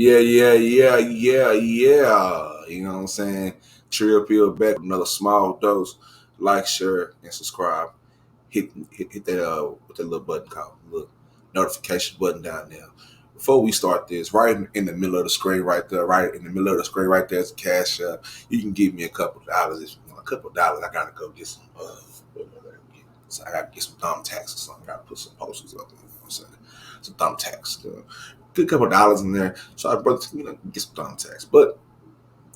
Yeah. You know what I'm saying? Trill Pill back with another small dose. Like, share, and subscribe. Hit that with that little button called little notification button down there. Before we start this, right in the middle of the screen, right there, is a cash app. You can give me a couple of dollars. If you want a couple of dollars, I gotta go get some. So I gotta get some thumbtacks or something. I gotta put some posters up. You know what I'm saying? Some thumbtacks. Get a couple of dollars in there. So I brother, get some thumbtacks. But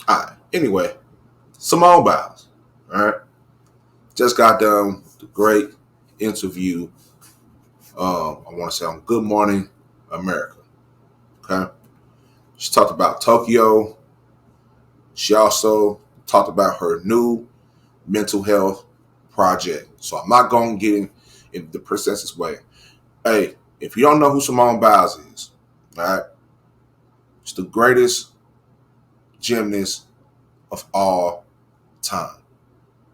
all right. Anyway, Simone Biles. All right. Just got done with the great interview. I want to say on Good Morning America. Okay. She talked about Tokyo. She also talked about her new mental health project. So I'm not going to get in the princess's way. Hey, if you don't know who Simone Biles is, all right, she's the greatest gymnast of all time.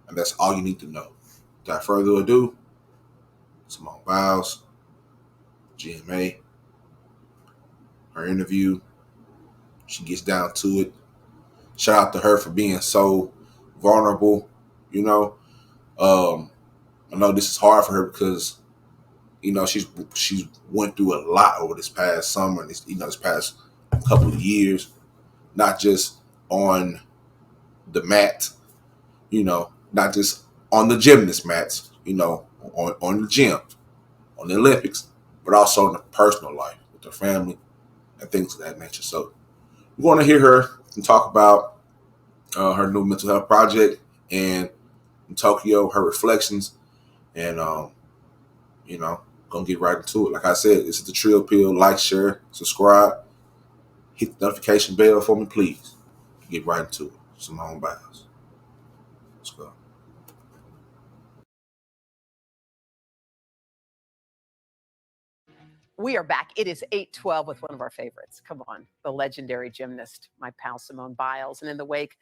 And that's all you need to know. Without further ado, Simone Biles, GMA, her interview, she gets down to it. Shout out to her for being so vulnerable. You know, I know this is hard for her because she's went through a lot over this past summer and this past couple of years, not just on the mat, not just on the gymnast mats, on the gym, on the Olympics, but also in the personal life with her family and things of that nature. So we want to hear her and talk about her new mental health project and in Tokyo, her reflections, and gonna get right into it. Like I said, this is the Trill Pill. Like, share, subscribe, hit the notification bell for me, please. Get right into it. Simone Biles. Let's go. We are back. It is 8:12 with one of our favorites. Come on, the legendary gymnast, my pal Simone Biles. And in the wake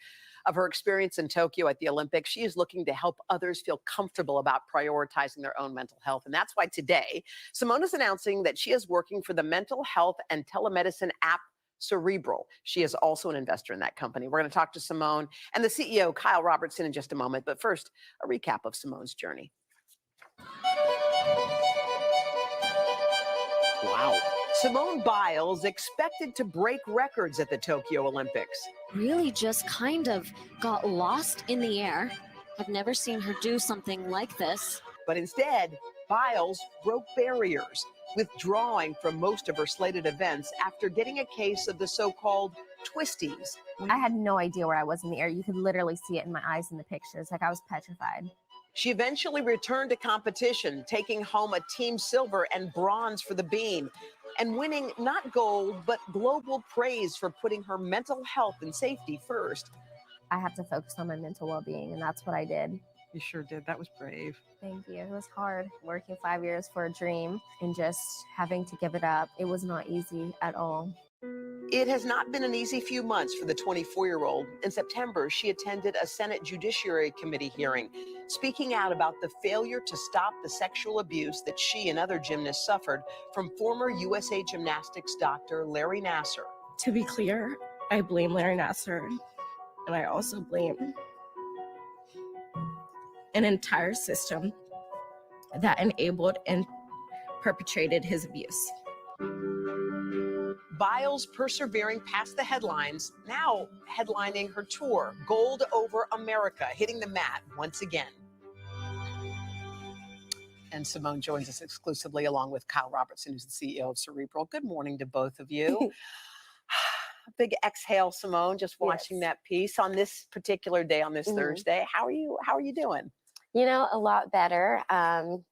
of her experience in Tokyo at the Olympics, she is looking to help others feel comfortable about prioritizing their own mental health. And that's why today, Simone is announcing that she is working for the mental health and telemedicine app Cerebral. She is also an investor in that company. We're going to talk to Simone and the CEO, Kyle Robertson, in just a moment. But first, a recap of Simone's journey. Wow. Simone Biles expected to break records at the Tokyo Olympics. Really just kind of got lost in the air. I've never seen her do something like this. But instead, Biles broke barriers, withdrawing from most of her slated events after getting a case of the so-called twisties. I had no idea where I was in the air. You could literally see it in my eyes in the pictures. Like I was petrified. She eventually returned to competition, taking home a team silver and bronze for the beam, and winning not gold, but global praise for putting her mental health and safety first. I have to focus on my mental well-being, and that's what I did. You sure did. That was brave. Thank you. It was hard working 5 years for a dream and just having to give it up. It was not easy at all. It has not been an easy few months for the 24-year-old. In September, she attended a Senate Judiciary Committee hearing, speaking out about the failure to stop the sexual abuse that she and other gymnasts suffered from former USA Gymnastics doctor Larry Nassar. To be clear, I blame Larry Nassar, and I also blame an entire system that enabled and perpetrated his abuse. Biles persevering past the headlines, now headlining her tour, Gold Over America, hitting the mat once again. And Simone joins us exclusively along with Kyle Robertson, who's the CEO of Cerebral. Good morning to both of you. Big exhale, Simone, just watching that piece on this particular day, on this Thursday. How are you doing? You know, a lot better.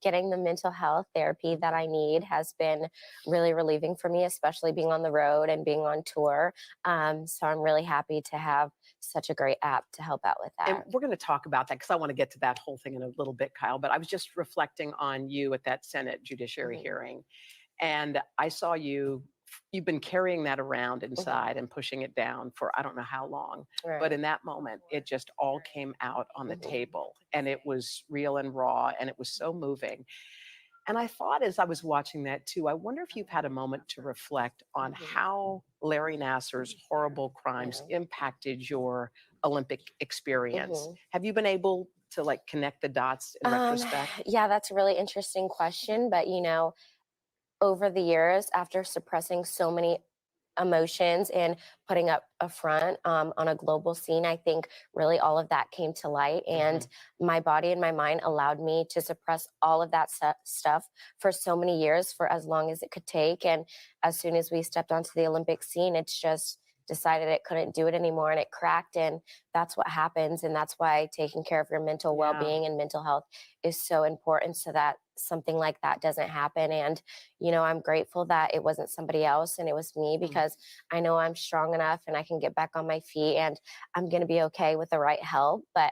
Getting the mental health therapy that I need has been really relieving for me, especially being on the road and being on tour. So I'm really happy to have such a great app to help out with that. And we're going to talk about that because I want to get to that whole thing in a little bit, Kyle. But I was just reflecting on you at that Senate Judiciary hearing. And I saw you've been carrying that around inside and pushing it down for I don't know how long. Right. But in that moment, it just all came out on the table, and it was real and raw, and it was so moving. And I thought as I was watching that too, I wonder if you've had a moment to reflect on how Larry Nasser's horrible crimes impacted your Olympic experience. Have you been able to like connect the dots in retrospect? Yeah, that's a really interesting question. But, you know, over the years, after suppressing so many emotions and putting up a front on a global scene, I think really all of that came to light. And my body and my mind allowed me to suppress all of that stuff for so many years, for as long as it could take. And as soon as we stepped onto the Olympic scene, it's just decided it couldn't do it anymore, and it cracked. And that's what happens. And that's why taking care of your mental well-being and mental health is so important, so that something like that doesn't happen. And you know, I'm grateful that it wasn't somebody else and it was me, because I know I'm strong enough and I can get back on my feet, and I'm going to be okay with the right help. But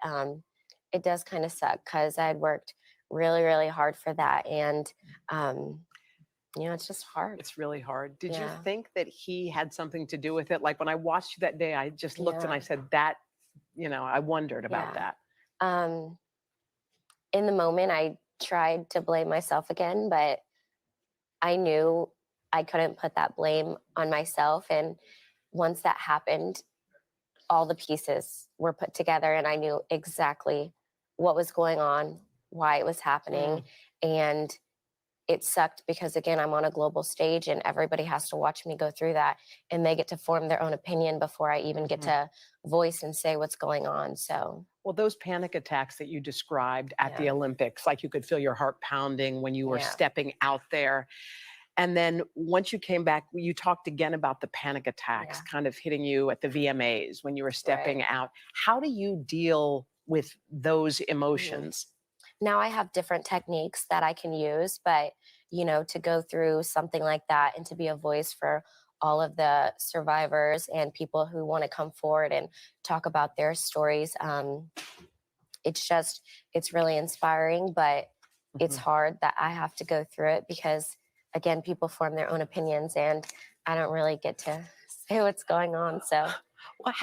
it does kind of suck, because I had worked really, really hard for that. And, you know, it's just hard. It's really hard. Did you Yeah. think that he had something to do with it? Like when I watched you that day, I just looked and I said that, you know, I wondered about that. In the moment, I tried to blame myself again, but I knew I couldn't put that blame on myself. And once that happened, all the pieces were put together, and I knew exactly what was going on, why it was happening. And it sucked, because again, I'm on a global stage and everybody has to watch me go through that, and they get to form their own opinion before I even get to voice and say what's going on. So, well, those panic attacks that you described at the Olympics, like you could feel your heart pounding when you were stepping out there. And then once you came back, you talked again about the panic attacks kind of hitting you at the VMAs when you were stepping out. How do you deal with those emotions? Now I have different techniques that I can use, but you know, to go through something like that and to be a voice for all of the survivors and people who want to come forward and talk about their stories, it's really inspiring. But it's hard that I have to go through it, because again, people form their own opinions and I don't really get to say what's going on. So I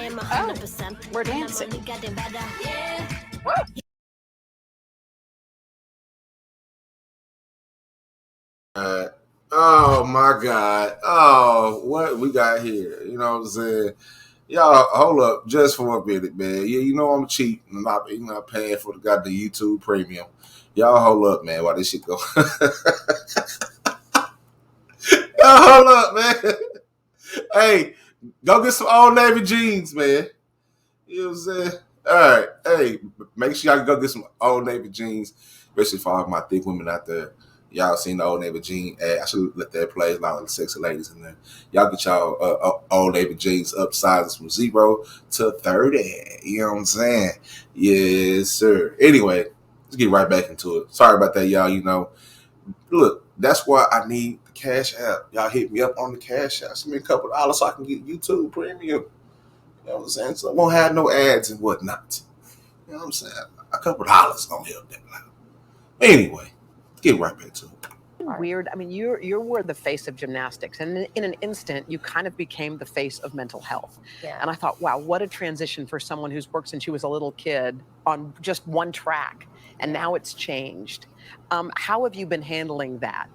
am 100%. We're dancing. Getting better. Oh my God. Oh, what we got here? You know what I'm saying? Y'all, hold up just for a minute, man. Yeah, you know I'm cheap. I'm not paying for the goddamn YouTube premium. Y'all hold up, man, while this shit go. Y'all hold up, man. Hey, go get some Old Navy jeans, man. You know what I'm saying? All right. Hey, make sure y'all go get some Old Navy jeans, especially for all my thick women out there. Y'all seen the Old Navy jean ad. I should let that play. A lot of sexy ladies in there. Y'all get y'all Old Navy jeans up sizes from 0 to 30. You know what I'm saying? Yes, sir. Anyway, let's get right back into it. Sorry about that, y'all. You know, look, that's why I need the Cash App. Y'all hit me up on the Cash App. Send me a couple dollars so I can get YouTube Premium. You know what I'm saying? So I won't have no ads and whatnot. You know what I'm saying? A couple dollars gonna help that out. Anyway, get right back to it. Weird. I mean, you were the face of gymnastics, and in an instant, you kind of became the face of mental health. And I thought, wow, what a transition for someone who's worked since she was a little kid on just one track, and now it's changed. How have you been handling that?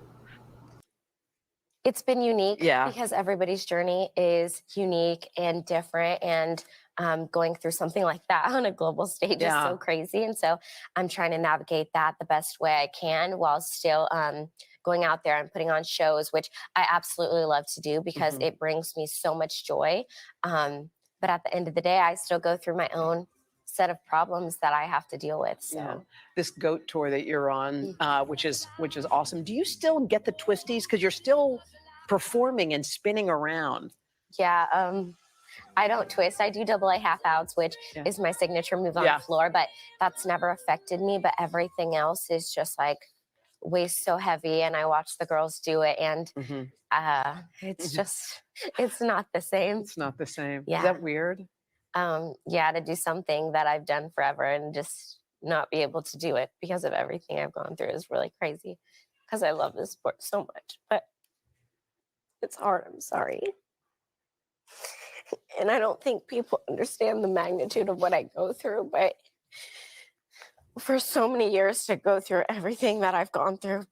it's been unique, because everybody's journey is unique and different. And going through something like that on a global stage is so crazy. And so I'm trying to navigate that the best way I can, while still going out there and putting on shows, which I absolutely love to do, because it brings me so much joy. But at the end of the day, I still go through my own set of problems that I have to deal with. So this GOAT tour that you're on, which is awesome. Do you still get the twisties? Because you're still performing and spinning around. I don't twist. I do double A half outs, which is my signature move on the floor, but that's never affected me. But everything else is just like weighs so heavy, and I watch the girls do it, and it's just, it's not the same. It's not the same. Yeah. Is that weird? To do something that I've done forever and just not be able to do it because of everything I've gone through is really crazy, because I love this sport so much. But it's hard. I'm sorry. And I don't think people understand the magnitude of what I go through, but for so many years to go through everything that I've gone through,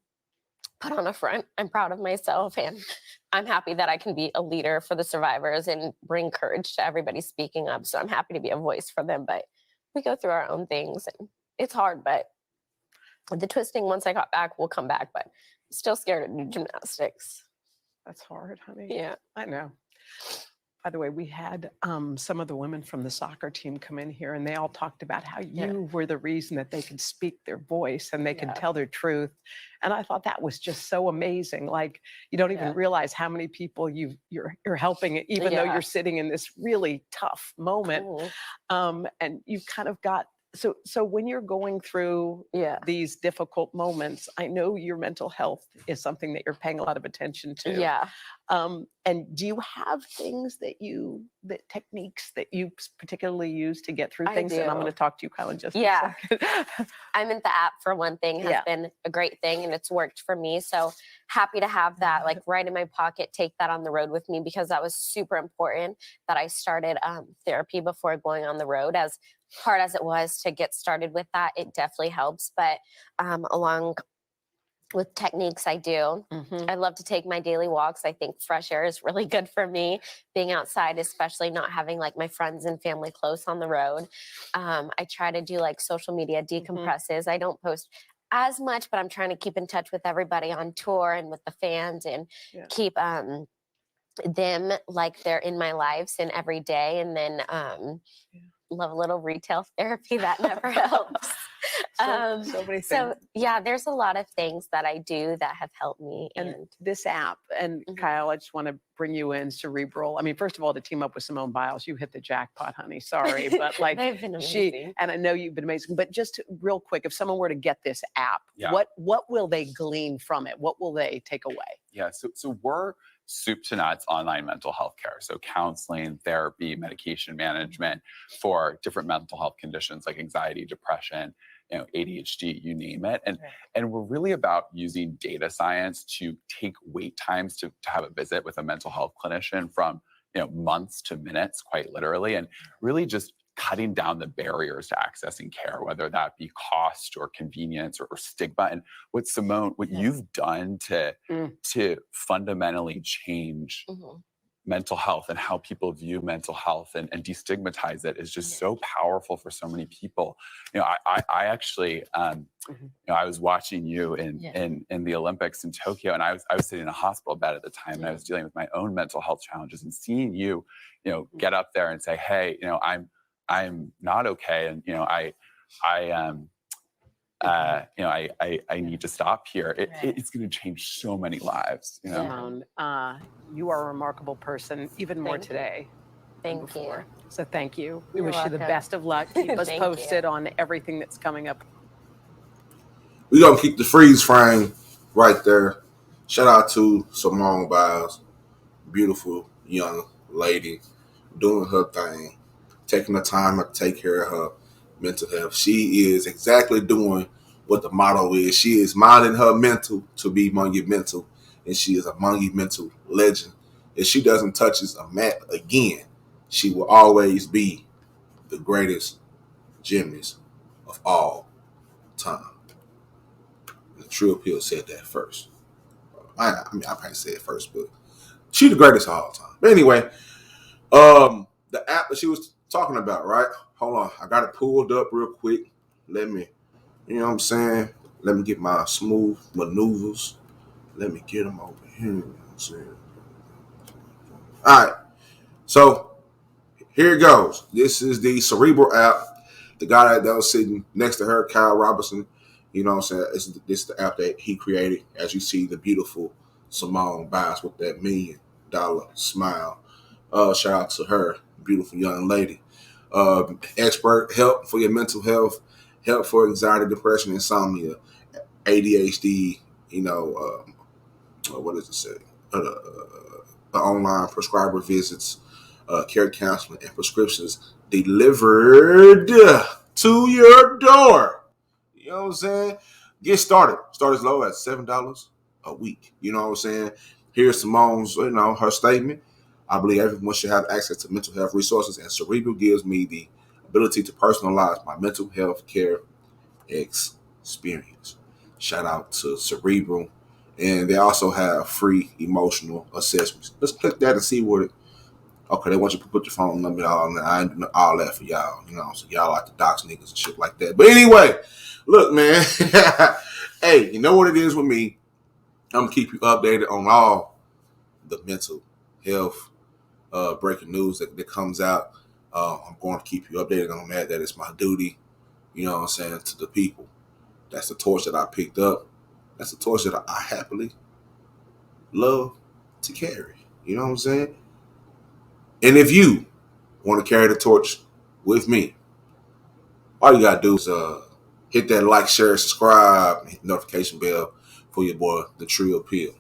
put on a front. I'm proud of myself, and I'm happy that I can be a leader for the survivors and bring courage to everybody speaking up. So I'm happy to be a voice for them, but we go through our own things, and it's hard, but the twisting, once I got back, will come back, but I'm still scared to do gymnastics. That's hard, honey. Yeah. I know. By the way, we had some of the women from the soccer team come in here, and they all talked about how you were the reason that they could speak their voice and they could tell their truth. And I thought that was just so amazing. Like, you don't even realize how many people you're helping, even though you're sitting in this really tough moment. And you've kind of got so when you're going through these difficult moments, I know your mental health is something that you're paying a lot of attention to. Yeah. And do you have things that techniques that you particularly use to get through things? And I'm going to talk to you, Kyle, in just a second. I mean, the app, for one thing, has been a great thing, and it's worked for me. So happy to have that like right in my pocket, take that on the road with me, because that was super important that I started therapy before going on the road. As hard as it was to get started with that, it definitely helps. But along with techniques, I do. I love to take my daily walks. I think fresh air is really good for me, being outside, especially not having like my friends and family close on the road. I try to do like social media decompresses. I don't post as much, but I'm trying to keep in touch with everybody on tour and with the fans, and keep them like they're in my lives and every day. And then love a little retail therapy that never helps. So many things. So yeah, there's a lot of things that I do that have helped me. And this app, and Kyle, I just want to bring you in, Cerebral. I mean, first of all, to team up with Simone Biles, you hit the jackpot, honey. Sorry, but like they've been amazing. And I know you've been amazing. But just real quick, if someone were to get this app, what will they glean from it? What will they take away? Yeah, so we're soup to nuts online mental health care. So counseling, therapy, medication management for different mental health conditions like anxiety, depression, ADHD, you name it. And we're really about using data science to take wait times to have a visit with a mental health clinician from months to minutes, quite literally, and really just cutting down the barriers to accessing care, whether that be cost or convenience or stigma. And what Simone, what you've done to fundamentally change mental health and how people view mental health and destigmatize it is just so powerful for so many people. I actually, I was watching you in the Olympics in Tokyo, and I was sitting in a hospital bed at the time, and I was dealing with my own mental health challenges, and seeing you, get up there and say, hey, I'm not okay, and I need to stop here. It's going to change so many lives. Simone, you are a remarkable person, even more today. Thank you. So thank you. We You're wish you the welcome. best of luck. Keep us Thank posted you. on everything that's coming up. We're going to keep the freeze frame right there. Shout out to Simone Biles, beautiful young lady, doing her thing, taking the time to take care of her mental health. She is exactly doing what the motto is. She is modeling her mental to be monumental, and she is a monumental legend. If she doesn't touch a mat again, she will always be the greatest gymnast of all time. The THETRILLPILL said that first. I mean, I probably said it first, but she's the greatest of all time. But anyway, the app that she was talking about, right? Hold on, I got it pulled up real quick. Let me, you know what I'm saying? Let me get my smooth maneuvers. Let me get them over here. You know what I'm saying? All right, so here it goes. This is the Cerebral app. The guy that was sitting next to her, Kyle Robinson, you know what I'm saying? This is the app that he created. As you see, the beautiful Simone Biles with that $1 million smile. Shout out to her, beautiful young lady. Expert help for your mental health, help for anxiety, depression, insomnia, ADHD, what does it say? Online prescriber visits, care counseling, and prescriptions delivered to your door. You know what I'm saying? Get started. Start as low as $7 a week. You know what I'm saying? Here's Simone's, her statement. I believe everyone should have access to mental health resources, and Cerebral gives me the ability to personalize my mental health care experience. Shout out to Cerebral. And they also have free emotional assessments. Let's click that and see what it. Okay, they want you to put your phone number on. I ain't doing all that for y'all, so y'all like to dox niggas and shit like that. But anyway, look, man. Hey, you know what it is with me? I'm gonna keep you updated on all the mental health breaking news that comes out. I'm going to keep you updated on that. That is my duty, to the people. That's the torch that I picked up. That's the torch that I happily love to carry. You know what I'm saying? And if you want to carry the torch with me, all you gotta do is hit that like, share, subscribe, hit the notification bell for your boy, the Trill Pill.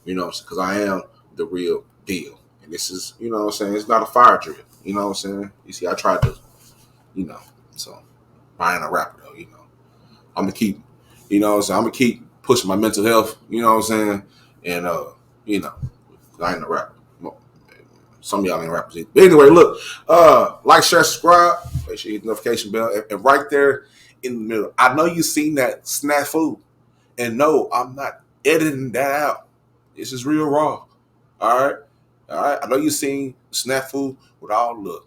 Because I am the real deal. And this is, it's not a fire drill. You know what I'm saying? You see, I tried to, so I ain't a rapper though, I'm gonna keep, I'm gonna keep pushing my mental health, you know what I'm saying? And I ain't a rapper. Some of y'all ain't rappers either. But anyway, look, like, share, subscribe, make sure you hit the notification bell, and right there in the middle. I know you seen that snafu, and no, I'm not editing that out. This is real raw. All right. I know you seen snafu with all the,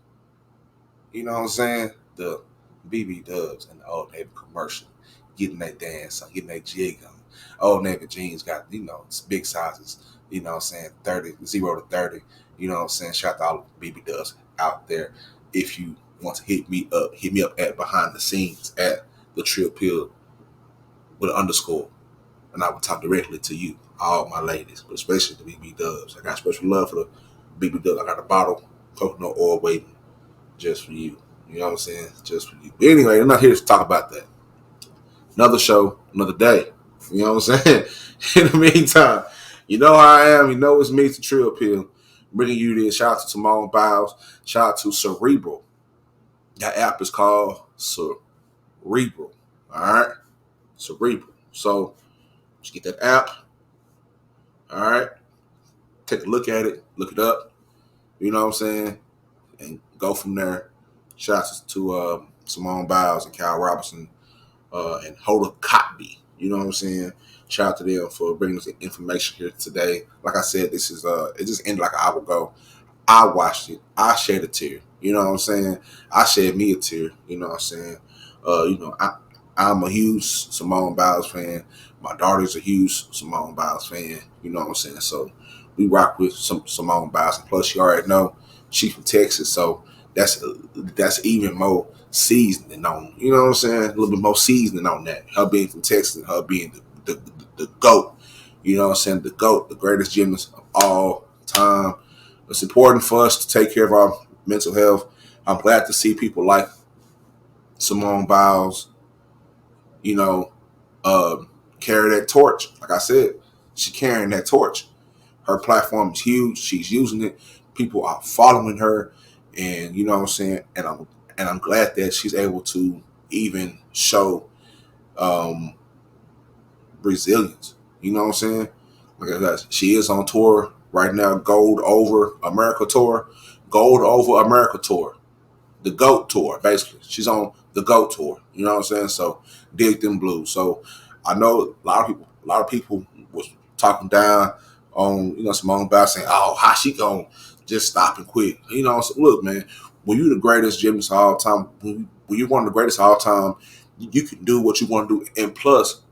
you know what I'm saying, the BB Dubs and the Old Navy commercial, getting that dance on, getting that jig on. Old Navy jeans got, it's big sizes, 30, 0 to 30. You know what I'm saying? Shout out to all the BB Dubs out there. If you want to hit me up at behind the scenes at the Trill Pill with an underscore. And I will talk directly to you, all my ladies, but especially the BB Dubs. I got special love for the BB Dubs. I got a bottle, coconut oil waiting just for you. You know what I'm saying? Just for you. But anyway, I'm not here to talk about that. Another show, another day. You know what I'm saying? In the meantime, you know how I am. You know it's me, the Trill Pill, bringing you this. Shout out to Simone Biles. Shout out to Cerebral. That app is called Cerebral. All right? Cerebral. So, just get that app. All right? Take a look at it. Look it up. You know what I'm saying? And go from there. Shout out to Simone Biles and Kyle Robinson and Hoda Kotb. You know what I'm saying? Shout out to them for bringing us information here today. Like I said, this is it just ended like an hour ago. I watched it. I shed a tear. You know what I'm saying? I shed me a tear. You know what I'm saying? I'm a huge Simone Biles fan. My daughter's a huge Simone Biles fan. You know what I'm saying? So we rock with some Simone Biles. And plus, you already know she's from Texas, so that's even more seasoning on. You know what I'm saying? A little bit more seasoning on that. Her being from Texas and her being the GOAT. You know what I'm saying? The GOAT, the greatest gymnast of all time. It's important for us to take care of our mental health. I'm glad to see people like Simone Biles, carry that torch. Like I said, she's carrying that torch. Her platform is huge. She's using it. People are following her, and you know what I'm saying. And I'm glad that she's able to even show resilience. You know what I'm saying? Like I said, she is on tour right now. Gold Over America tour. Gold Over America tour. The GOAT tour, basically. She's on the GOAT tour. You know what I'm saying? So dig them blues. So I know a lot of people was talking down on, Simone Biles, saying, oh, how she gonna just stop and quit? So look, man, when you're the greatest gymnast of all time, when you're one of the greatest of all time, you can do what you want to do. And plus,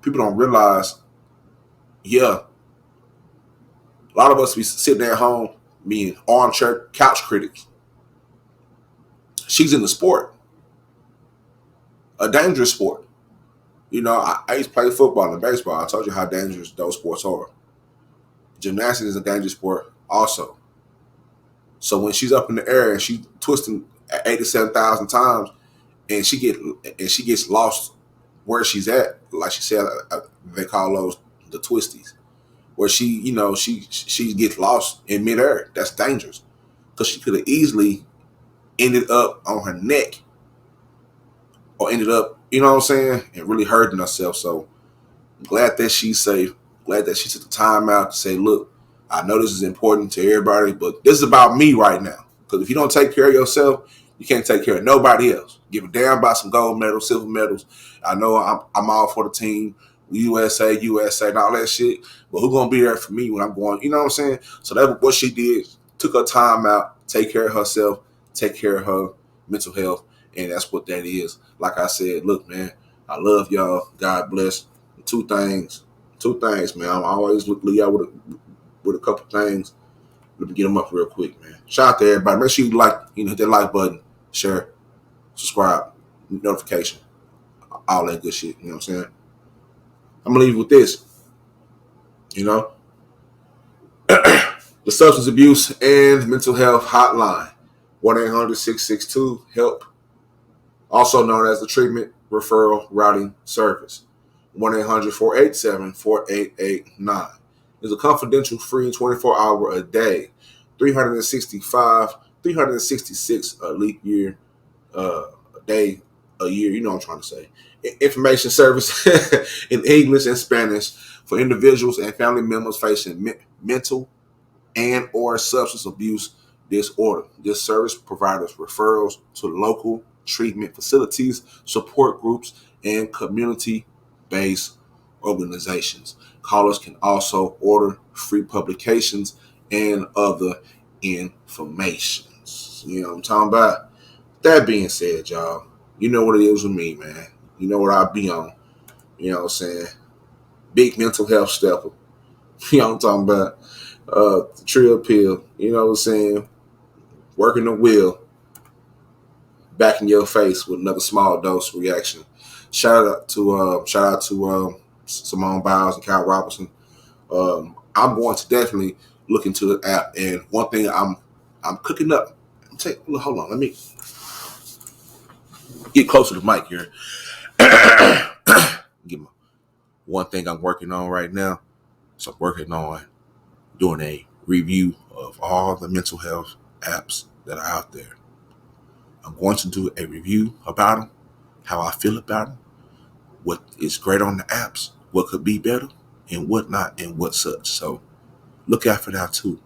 people don't realize, a lot of us be sitting at home being armchair couch critics. She's in the sport, a dangerous sport. I used to play football and baseball. I told you how dangerous those sports are. Gymnastics is a dangerous sport also. So when she's up in the air and she's twisting 87,000 times, and she gets lost where she's at, like she said, they call those the twisties, where she gets lost in midair. That's dangerous because she could have easily ended up on her neck or ended up, you know what I'm saying, and really hurting herself. So I'm glad that she's safe. Glad that she took the time out to say, look, I know this is important to everybody, but this is about me right now. Because if you don't take care of yourself, You can't take care of nobody else. Give a damn about some gold medals, silver medals. I know I'm all for the team, USA, and all that shit. But who gonna be there for me when I'm going? You know what I'm saying? So that's what she did. Took her time out, take care of herself, take care of her mental health, and that's what that is. Like I said, look, man, I love y'all. God bless. Two things, man. I'm always leave y'all with a couple things. Let me get them up real quick, man. Shout out to everybody. Make sure you hit that like button, share, subscribe, notification, all that good shit. You know what I'm saying? I'm gonna leave you with this. You know, the substance abuse and mental health hotline, 1-800-662-HELP, also known as the Treatment Referral Routing Service, 1-800-487-4889. It's a confidential, free, 24-hour a day, 366 a leap year, a day, a year. You know what I'm trying to say. Information service in English and Spanish for individuals and family members facing mental and or substance abuse disorder. This service provides referrals to local treatment facilities, support groups, and community-based organizations. Callers can also order free publications and other information. You know what I'm talking about? That being said, y'all, you know what it is with me, man. You know what I be on. You know what I'm saying? Big mental health stepper. You know what I'm talking about? The Trill Pill. You know what I'm saying? Working the wheel. Back in your face with another small dose reaction. Shout out to Simone Biles and Kyle Robinson. I'm going to definitely look into the app. And one thing I'm cooking up. Hold on, let me get closer to the mic here. Give me one thing I'm working on right now. So I'm working on doing a review of all the mental health apps that are out there. I'm going to do a review about them, how I feel about them, what is great on the apps, what could be better, and what not, and what such. So look out for that too.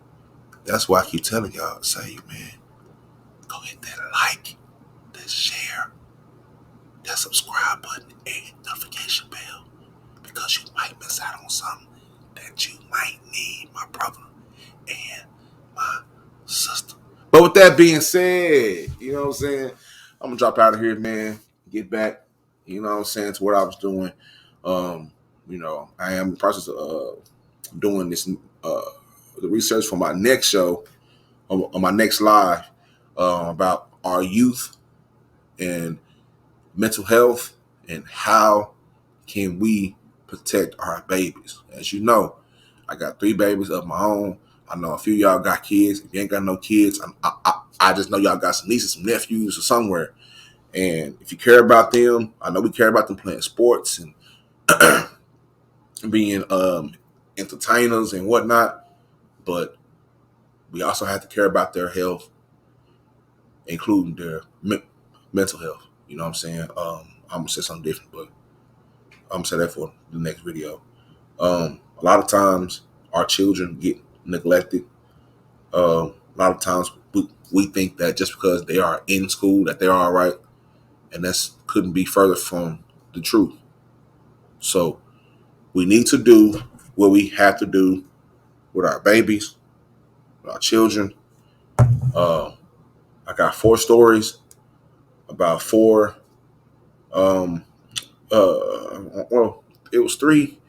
That's why I keep telling y'all, say, man, go hit that like, that share, that subscribe button, and notification bell, because you might miss out on something that you might need, my brother and my sister. But with that being said, you know what I'm saying? I'm gonna drop out of here, man. Get back, you know what I'm saying, to what I was doing. I am in the process of doing this the research for my next show, on my next live, about our youth and mental health and how can we protect our babies. As you know, I got 3 babies of my own. I know a few of y'all got kids. If you ain't got no kids, I just know y'all got some nieces, some nephews, or somewhere. And if you care about them, I know we care about them playing sports and being entertainers and whatnot. But we also have to care about their health, including their mental health. You know what I'm saying? I'm gonna say something different, but I'm gonna say that for the next video. A lot of times our children get neglected. A lot of times we think that just because they are in school that they're all right, and that's couldn't be further from the truth. So we need to do what we have to do with our babies, with our children. I got 4 stories about 4. Well, it was three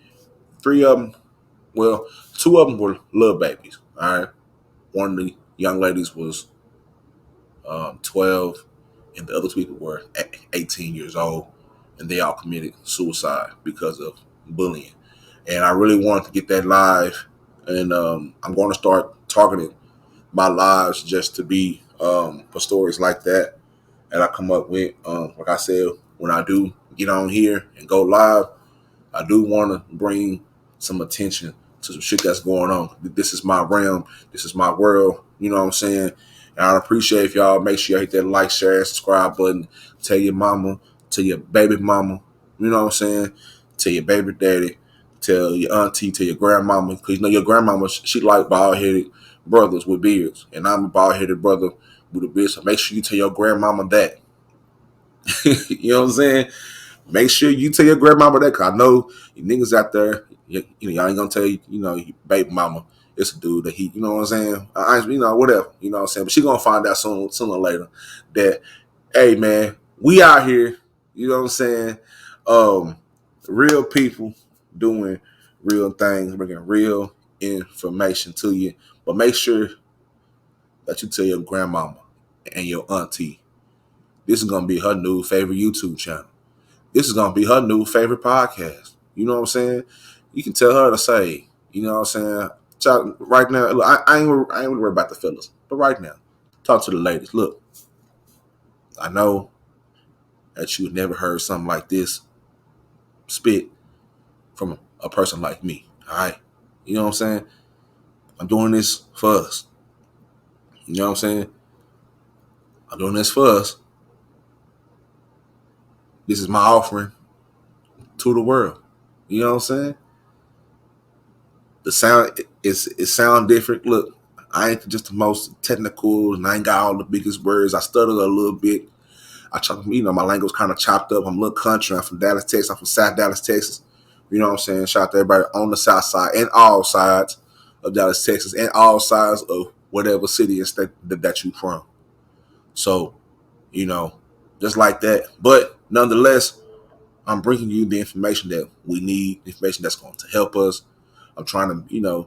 of them. Well, 2 of them were little babies. All right, one of the young ladies was 12, and the other 2 people were 18 years old, and they all committed suicide because of bullying. And I really wanted to get that live, and I'm going to start targeting my lives just to be for stories like that I come up with. Like I said, when I do get on here and go live, I do want to bring some attention to some shit that's going on. This is my realm. This is my world. You know what I'm saying? And I'd appreciate if y'all make sure you hit that like, share, and subscribe button. Tell your mama, tell your baby mama, you know what I'm saying? Tell your baby daddy, tell your auntie, tell your grandmama. Because you know your grandmama, she like bald-headed brothers with beards. And I'm a bald-headed brother with a bitch. So make sure you tell your grandmama that. You know what I'm saying? Make sure you tell your grandmama that, cause I know you niggas out there, y'all ain't gonna tell you, your baby mama, it's a dude that he, you know what I'm saying? Whatever, you know what I'm saying? But she gonna find out sooner or later that, hey man, we out here, you know what I'm saying? Real people doing real things, bringing real information to you. But make sure that you tell your grandmama and your auntie. This is gonna be her new favorite YouTube channel. This is gonna be her new favorite podcast. You know what I'm saying? You can tell her to say, you know what I'm saying? Right now, look, I ain't worried about the fellas, but right now, talk to the ladies. Look, I know that you've never heard something like this spit from a person like me. All right, you know what I'm saying? I'm doing this for us. You know what I'm saying? I'm doing this for us. This is my offering to the world. You know what I'm saying? The sound it sound different. Look, I ain't just the most technical, and I ain't got all the biggest words. I stutter a little bit. My language kind of chopped up. I'm a little country. I'm from Dallas, Texas. I'm from South Dallas, Texas. You know what I'm saying? Shout out to everybody on the south side and all sides of Dallas, Texas, and all sides of whatever city and state that you from. So, just like that. But nonetheless, I'm bringing you the information that we need, information that's going to help us. I'm trying to,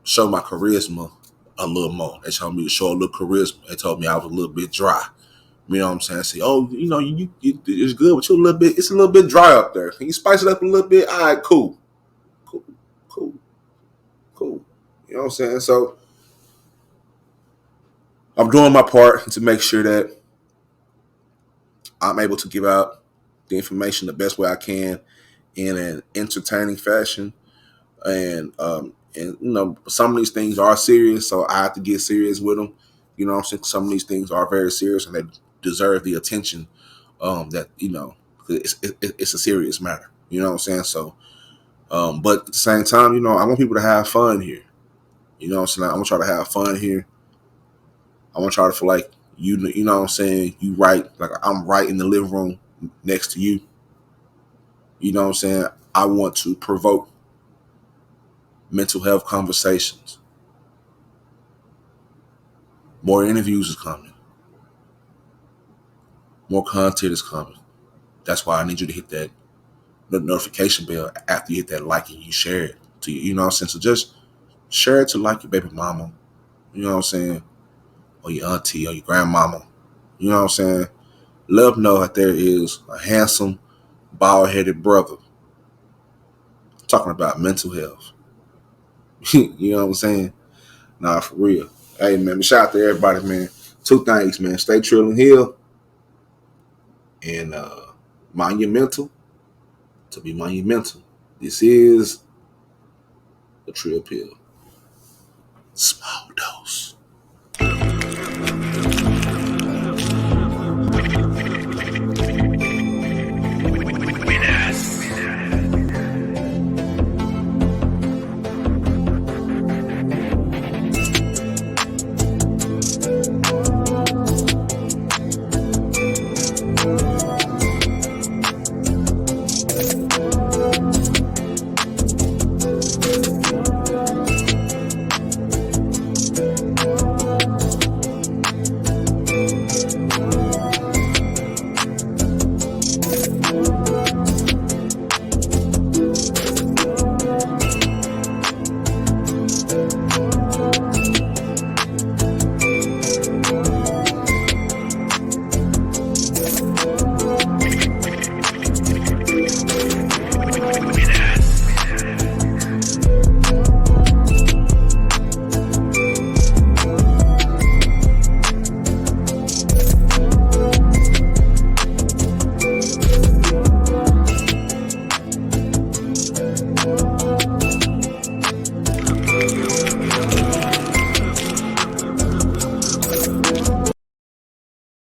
show my charisma a little more. They told me to show a little charisma. They told me I was a little bit dry. You know what I'm saying? I say, you it's good, but it's a little bit dry up there. Can you spice it up a little bit? All right, cool. You know what I'm saying? So I'm doing my part to make sure that I'm able to give out the information the best way I can in an entertaining fashion. And some of these things are serious, so I have to get serious with them. You know what I'm saying? Some of these things are very serious and they deserve the attention that, it's a serious matter. You know what I'm saying? So, but at the same time, I want people to have fun here. You know what I'm saying? I want y'all to have fun here. I want y'all to feel like you know what I'm saying? You right, like I'm right in the living room next to you. You know what I'm saying? I want to provoke mental health conversations. More interviews is coming. More content is coming. That's why I need you to hit that notification bell after you hit that like and you share it to you. You know what I'm saying? So just share it to like your baby mama. You know what I'm saying? Or your auntie or your grandmama. You know what I'm saying? Let them know that there is a handsome, bald-headed brother talking about mental health. You know what I'm saying? Nah, for real. Hey, man, shout out to everybody, man. Two things, man. Stay trill and heal. And mind your mental to be monumental. This is the Trill Pill. Small.